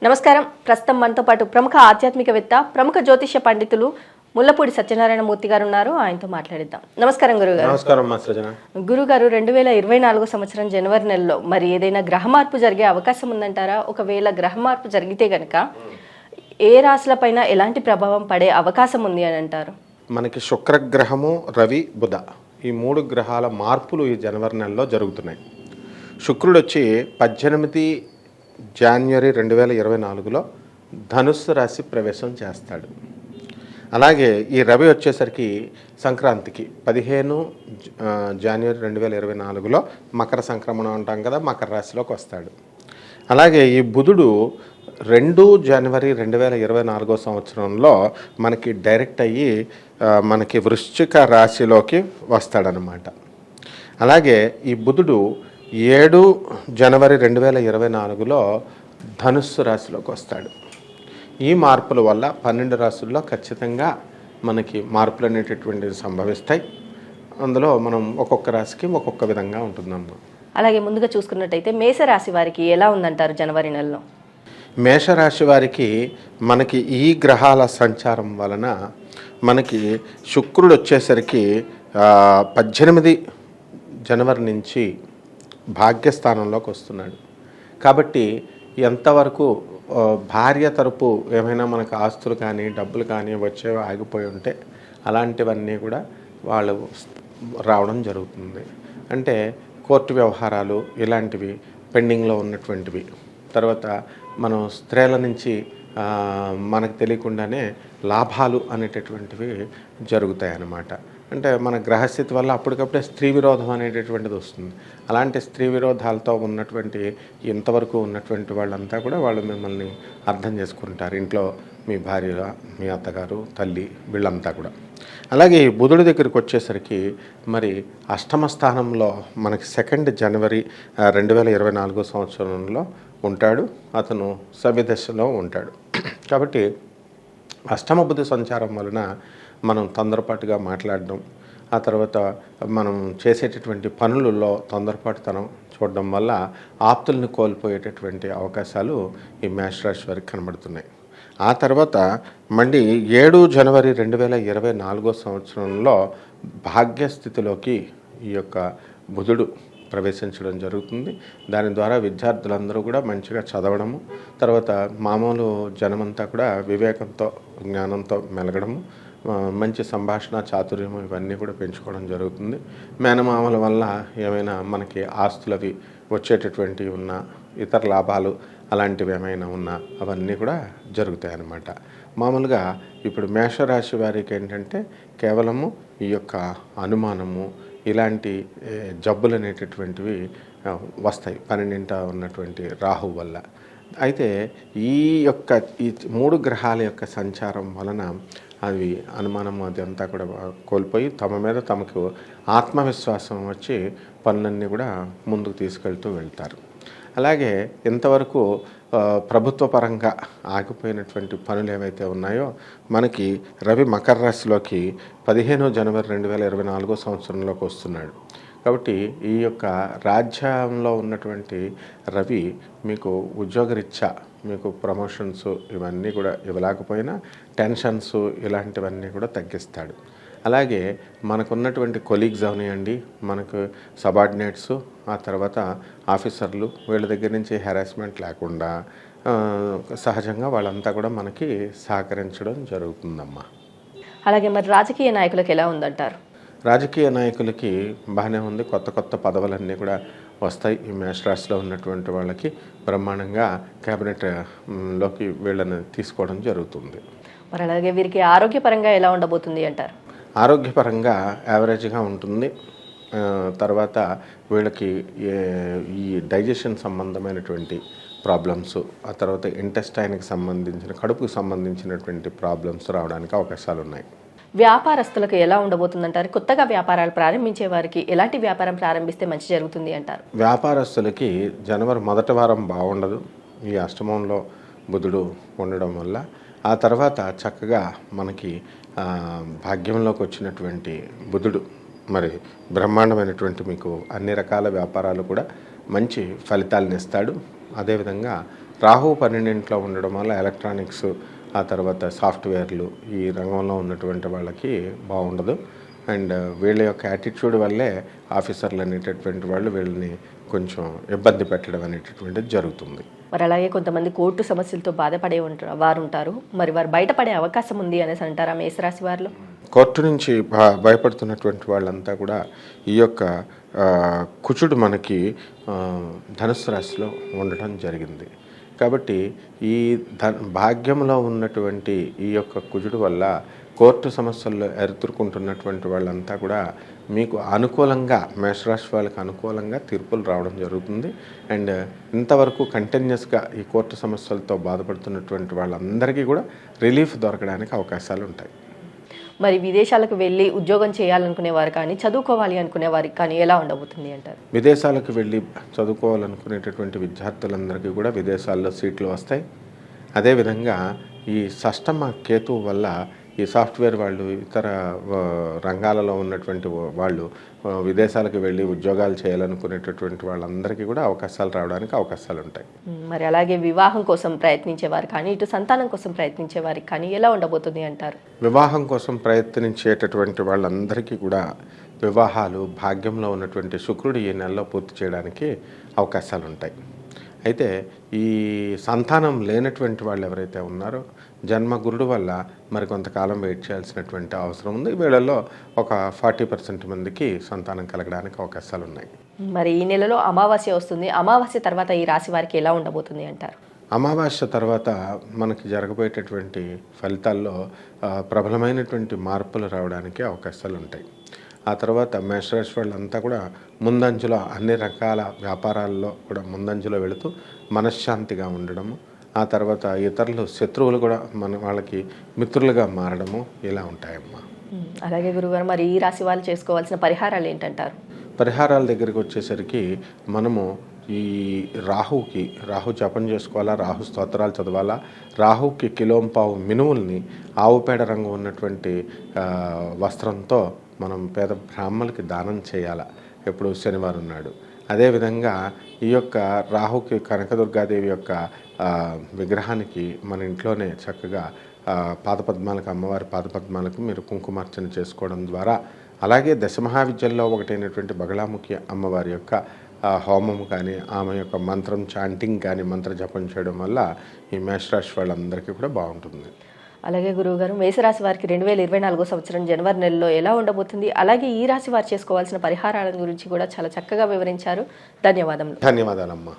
నమస్కారం. ప్రస్తుతం మనతో పాటు ప్రముఖ ఆధ్యాత్మికవేత్త, ప్రముఖ జ్యోతిష్య పండితులు ముల్లపూడి సత్యనారాయణ మూర్తి గారు ఉన్నారు. ఆయనతో మాట్లాడిద్దాం. నమస్కారం గురుగారు. నమస్కారం మా సృజన. గురుగారు, 2024 సంవత్సరం జనవరి నెలలో మరి ఏదైనా గ్రహ మార్పు జరిగే అవకాశం ఉందంటారా? ఒకవేళ గ్రహ మార్పు జరిగితే గనక ఏ రాశులపైన ఎలాంటి ప్రభావం పడే అవకాశం ఉంది అని అంటారు? మనకి శుక్రగ్రహము, రవి, బుధ ఈ 3 గ్రహాల మార్పులు ఈ జనవరి నెలలో జరుగుతున్నాయి. శుక్రుడు వచ్చి 18 జనవరి 2024లో ధనుస్సు రాశి ప్రవేశం చేస్తాడు. అలాగే ఈ రవి వచ్చేసరికి సంక్రాంతికి 15 జనవరి 2024లో మకర సంక్రమణం అంటాం కదా, మకర రాశిలోకి వస్తాడు. అలాగే ఈ బుధుడు 2 జనవరి 2024 సంవత్సరంలో మనకి డైరెక్ట్ అయ్యి మనకి వృశ్చిక రాశిలోకి వస్తాడనమాట. అలాగే ఈ బుధుడు 7 జనవరి 2024లో ధనుస్సు రాశిలోకి వస్తాడు. ఈ మార్పుల వల్ల 12 రాశుల్లో ఖచ్చితంగా మనకి మార్పులు అనేటటువంటివి సంభవిస్తాయి. అందులో మనం ఒక్కొక్క రాశికి ఒక్కొక్క విధంగా ఉంటుందమ్మా. అలాగే ముందుగా చూసుకున్నట్టయితే మేషరాశి వారికి ఎలా ఉందంటారు జనవరి నెలలో? మేషరాశి వారికి మనకి ఈ గ్రహాల సంచారం వలన మనకి శుక్రుడు వచ్చేసరికి 18 జనవరి నుంచి భాగ్యస్థానంలోకి వస్తున్నాడు. కాబట్టి ఎంతవరకు భార్య తరపు ఏమైనా మనకు ఆస్తులు కానీ డబ్బులు కానీ వచ్చేవి ఆగిపోయి ఉంటే అలాంటివన్నీ కూడా వాళ్ళు రావడం జరుగుతుంది. అంటే కోర్టు వ్యవహారాలు ఇలాంటివి పెండింగ్లో ఉన్నటువంటివి, తర్వాత మనం స్త్రీల నుంచి మనకు తెలియకుండానే లాభాలు అనేటటువంటివి జరుగుతాయి అన్నమాట. అంటే మన గ్రహస్థితి వల్ల అప్పటికప్పుడే స్త్రీ విరోధం అనేటటువంటిది వస్తుంది. అలాంటి స్త్రీ విరోధాలతో ఉన్నటువంటి ఇంతవరకు ఉన్నటువంటి వాళ్ళంతా కూడా వాళ్ళు మిమ్మల్ని అర్థం చేసుకుంటారు. ఇంట్లో మీ భార్య, మీ అత్తగారు, తల్లి వీళ్ళంతా కూడా. అలాగే బుధుడి దగ్గరికి వచ్చేసరికి మరి అష్టమ స్థానంలో మనకి 2 జనవరి 2024 సంవత్సరంలో ఉంటాడు. అతను సవ్యదశలో ఉంటాడు. కాబట్టి అష్టమ బుధి సంచారం వలన మనం తొందరపాటుగా మాట్లాడడం, ఆ తర్వాత మనం చేసేటటువంటి పనులలో తొందరపాటుతనం చూడడం వల్ల ఆప్తుల్ని కోల్పోయేటటువంటి అవకాశాలు ఈ మేషరాశి వారికి కనబడుతున్నాయి. ఆ తర్వాత మళ్ళీ 7 జనవరి 2024 సంవత్సరంలో భాగ్యస్థితిలోకి ఈ యొక్క బుధుడు ప్రవేశించడం జరుగుతుంది. దాని ద్వారా విద్యార్థులందరూ కూడా మంచిగా చదవడము, తర్వాత మామూలు జనమంతా కూడా వివేకంతో జ్ఞానంతో మెలగడము, మంచి సంభాషణ చాతుర్యము ఇవన్నీ కూడా పెంచుకోవడం జరుగుతుంది. మేనమామల వల్ల ఏమైనా మనకి ఆస్తులవి వచ్చేటటువంటివి ఉన్నా, ఇతర లాభాలు అలాంటివి ఏమైనా ఉన్నా అవన్నీ కూడా జరుగుతాయి అన్నమాట. మామూలుగా ఇప్పుడు మేషరాశి వారికి ఏంటంటే కేవలము ఈ యొక్క అనుమానము ఇలాంటి జబ్బులు అనేటటువంటివి వస్తాయి 12 ఉన్నటువంటి రాహు వల్ల. అయితే ఈ 3 గ్రహాల యొక్క సంచారం వలన అవి అనుమానం అదంతా కూడా కోల్పోయి తమ మీద తమకు ఆత్మవిశ్వాసం వచ్చి పనులన్నీ కూడా ముందుకు తీసుకెళ్తూ వెళ్తారు. అలాగే ఇంతవరకు ప్రభుత్వ పరంగా ఆగిపోయినటువంటి పనులు ఏవైతే ఉన్నాయో మనకి రవి మకర రాశిలోకి 15 జనవరి 2024 సంవత్సరంలోకి వస్తున్నాడు. కాబట్టి ఈ యొక్క రాజ్యంలో ఉన్నటువంటి రవి మీకు ఉద్యోగరీత్యా మీకు ప్రమోషన్స్ ఇవన్నీ కూడా ఇవ్వలేకపోయినా టెన్షన్స్ ఇలాంటివన్నీ కూడా తగ్గిస్తాడు. అలాగే మనకున్నటువంటి కొలీగ్స్ అవనివ్వండి, మనకు సబార్డినేట్స్, ఆ తర్వాత ఆఫీసర్లు వీళ్ళ దగ్గర నుంచి హెరాస్మెంట్ లేకుండా సహజంగా వాళ్ళంతా కూడా మనకి సహకరించడం జరుగుతుందమ్మా. అలాగే మరి రాజకీయ నాయకులకు ఎలా ఉందంటారు? రాజకీయ నాయకులకి బాగానే ఉంది. కొత్త కొత్త పదవులన్నీ కూడా వస్తాయి. ఈ మేషరాశిలో ఉన్నటువంటి వాళ్ళకి బ్రహ్మాండంగా క్యాబినెట్లోకి వీళ్ళని తీసుకోవడం జరుగుతుంది. మరి అలాగే వీరికి ఆరోగ్యపరంగా ఎలా ఉండబోతుంది అంటారు? ఆరోగ్యపరంగా యావరేజ్గా ఉంటుంది. తర్వాత వీళ్ళకి ఈ డైజెషన్ సంబంధమైనటువంటి ప్రాబ్లమ్స్, ఆ తర్వాత ఇంటెస్టైన్కి సంబంధించిన కడుపుకు సంబంధించినటువంటి ప్రాబ్లమ్స్ రావడానికి అవకాశాలు ఉన్నాయి. వ్యాపారస్తులకు ఎలా ఉండబోతుందంటారు? కొత్తగా వ్యాపారాలు ప్రారంభించే వారికి ఎలాంటి వ్యాపారం ప్రారంభిస్తే మంచి జరుగుతుంది అంటారు? వ్యాపారస్తులకి జనవరి మొదటి వారం బాగుండదు, ఈ అష్టమంలో బుధుడు ఉండడం వల్ల. ఆ తర్వాత చక్కగా మనకి భాగ్యంలోకి వచ్చినటువంటి బుధుడు మరి బ్రహ్మాండమైనటువంటి మీకు అన్ని రకాల వ్యాపారాలు కూడా మంచి ఫలితాలను ఇస్తాడు. అదేవిధంగా రాహు 12 ఉండడం వల్ల ఎలక్ట్రానిక్స్, ఆ తర్వాత సాఫ్ట్వేర్లు ఈ రంగంలో ఉన్నటువంటి వాళ్ళకి బాగుండదు. అండ్ వీళ్ళ యొక్క యాటిట్యూడ్ వల్లే ఆఫీసర్లు అనేటటువంటి వాళ్ళు వీళ్ళని కొంచెం ఇబ్బంది పెట్టడం అనేటటువంటిది జరుగుతుంది. మరి అలాగే కొంతమంది కోర్టు సమస్యలతో బాధపడే వారు ఉంటారు. మరి వారు బయటపడే అవకాశం ఉంది అనేసి అంటారా మేషరాశి వారిలో? కోర్టు నుంచి భయపడుతున్నటువంటి వాళ్ళంతా కూడా ఈ యొక్క కుజుడు మనకి ధనుస్సు రాశిలో ఉండటం జరిగింది. కాబట్టి ఈ భాగ్యంలో ఉన్నటువంటి ఈ యొక్క కుజుడు వల్ల కోర్టు సమస్యల్లో ఎదుర్కొంటున్నటువంటి వాళ్ళంతా కూడా మీకు అనుకూలంగా, మేషరాశి వాళ్ళకి అనుకూలంగా తీర్పులు రావడం జరుగుతుంది. అండ్ ఇంతవరకు కంటిన్యూస్గా ఈ కోర్టు సమస్యలతో బాధపడుతున్నటువంటి వాళ్ళందరికీ కూడా రిలీఫ్ దొరకడానికి అవకాశాలు ఉంటాయి. మరి విదేశాలకు వెళ్ళి ఉద్యోగం చేయాలనుకునేవారు కానీ, చదువుకోవాలి అనుకునే వారికి కానీ ఎలా ఉండబోతుంది అంటారు? విదేశాలకు వెళ్ళి చదువుకోవాలనుకునేటటువంటి విద్యార్థులందరికీ కూడా విదేశాల్లో సీట్లు వస్తాయి. అదేవిధంగా ఈ షష్టమ కేతువు వల్ల ఈ సాఫ్ట్వేర్ వాళ్ళు, ఇతర రంగాలలో ఉన్నటువంటి వాళ్ళు విదేశాలకు వెళ్ళి ఉద్యోగాలు చేయాలనుకునేటటువంటి వాళ్ళందరికీ కూడా అవకాశాలు రావడానికి అవకాశాలు ఉంటాయి. మరి అలాగే వివాహం కోసం ప్రయత్నించేవారు కానీ, ఇటు సంతానం కోసం ప్రయత్నించే వారికి కానీ ఎలా ఉండబోతుంది అంటారు? వివాహం కోసం ప్రయత్నించేటటువంటి వాళ్ళందరికీ కూడా వివాహాలు భాగ్యంలో ఉన్నటువంటి శుక్రుడు ఈ నెలలో పూర్తి చేయడానికి అవకాశాలు ఉంటాయి. అయితే ఈ సంతానం లేనటువంటి వాళ్ళు ఎవరైతే ఉన్నారో జన్మ గురుడు వల్ల మరి కొంతకాలం వెయిట్ చేయాల్సినటువంటి అవసరం ఉంది. వీళ్ళల్లో ఒక 40% మందికి సంతానం కలగడానికి అవకాశాలు ఉన్నాయి. మరి ఈ నెలలో అమావాస్య వస్తుంది. అమావాస్య తర్వాత ఈ రాశి వారికి ఎలా ఉండబోతుంది అంటారు? అమావాస్య తర్వాత మనకి జరగబోయేటటువంటి ఫలితాల్లో ప్రబలమైనటువంటి మార్పులు రావడానికి అవకాశాలు ఉంటాయి. ఆ తర్వాత మేషరాశి వాళ్ళంతా కూడా ముందంజలో అన్ని రకాల వ్యాపారాల్లో కూడా ముందంజలో వెళుతూ మనశ్శాంతిగా ఉండడము, ఆ తర్వాత ఇతరులు శత్రువులు కూడా వాళ్ళకి మిత్రులుగా మారడము ఇలా ఉంటాయమ్మా. అలాగే గురుగారు, మరి ఈ రాశి వాళ్ళు చేసుకోవాల్సిన పరిహారాలు ఏంటంటారు? పరిహారాల దగ్గరికి వచ్చేసరికి మనము ఈ రాహు జపం చేసుకోవాలా, రాహు స్తోత్రాలు చదవాలా, రాహుకి కిలోంపావు మినుముల్ని ఆవు పేడ రంగు ఉన్నటువంటి వస్త్రంతో మనం పేద బ్రాహ్మణులకి దానం చేయాలా ఎప్పుడు శనివారం నాడు. అదేవిధంగా ఈ యొక్క రాహుకి కనకదుర్గాదేవి యొక్క విగ్రహానికి మన ఇంట్లోనే చక్కగా పాదపద్మాలకు, అమ్మవారి పాదపద్మాలకు మీరు కుంకుమార్చన చేసుకోవడం ద్వారా, అలాగే దశమహావిద్యల్లో ఒకటైనటువంటి బగళాముఖి అమ్మవారి యొక్క హోమము కానీ, ఆమె యొక్క మంత్రం చాంటింగ్ కానీ, మంత్ర జపం చేయడం వల్ల ఈ మేషరాశి వాళ్ళందరికీ కూడా బాగుంటుంది. అలాగే గురువుగారు, మేషరాశి వారికి 2024 సంవత్సరం జనవరి నెలలో ఎలా ఉండబోతుంది, అలాగే ఈ రాశి వారు చేసుకోవాల్సిన పరిహారాల గురించి కూడా చాలా చక్కగా వివరించారు. ధన్యవాదాలమ్మా.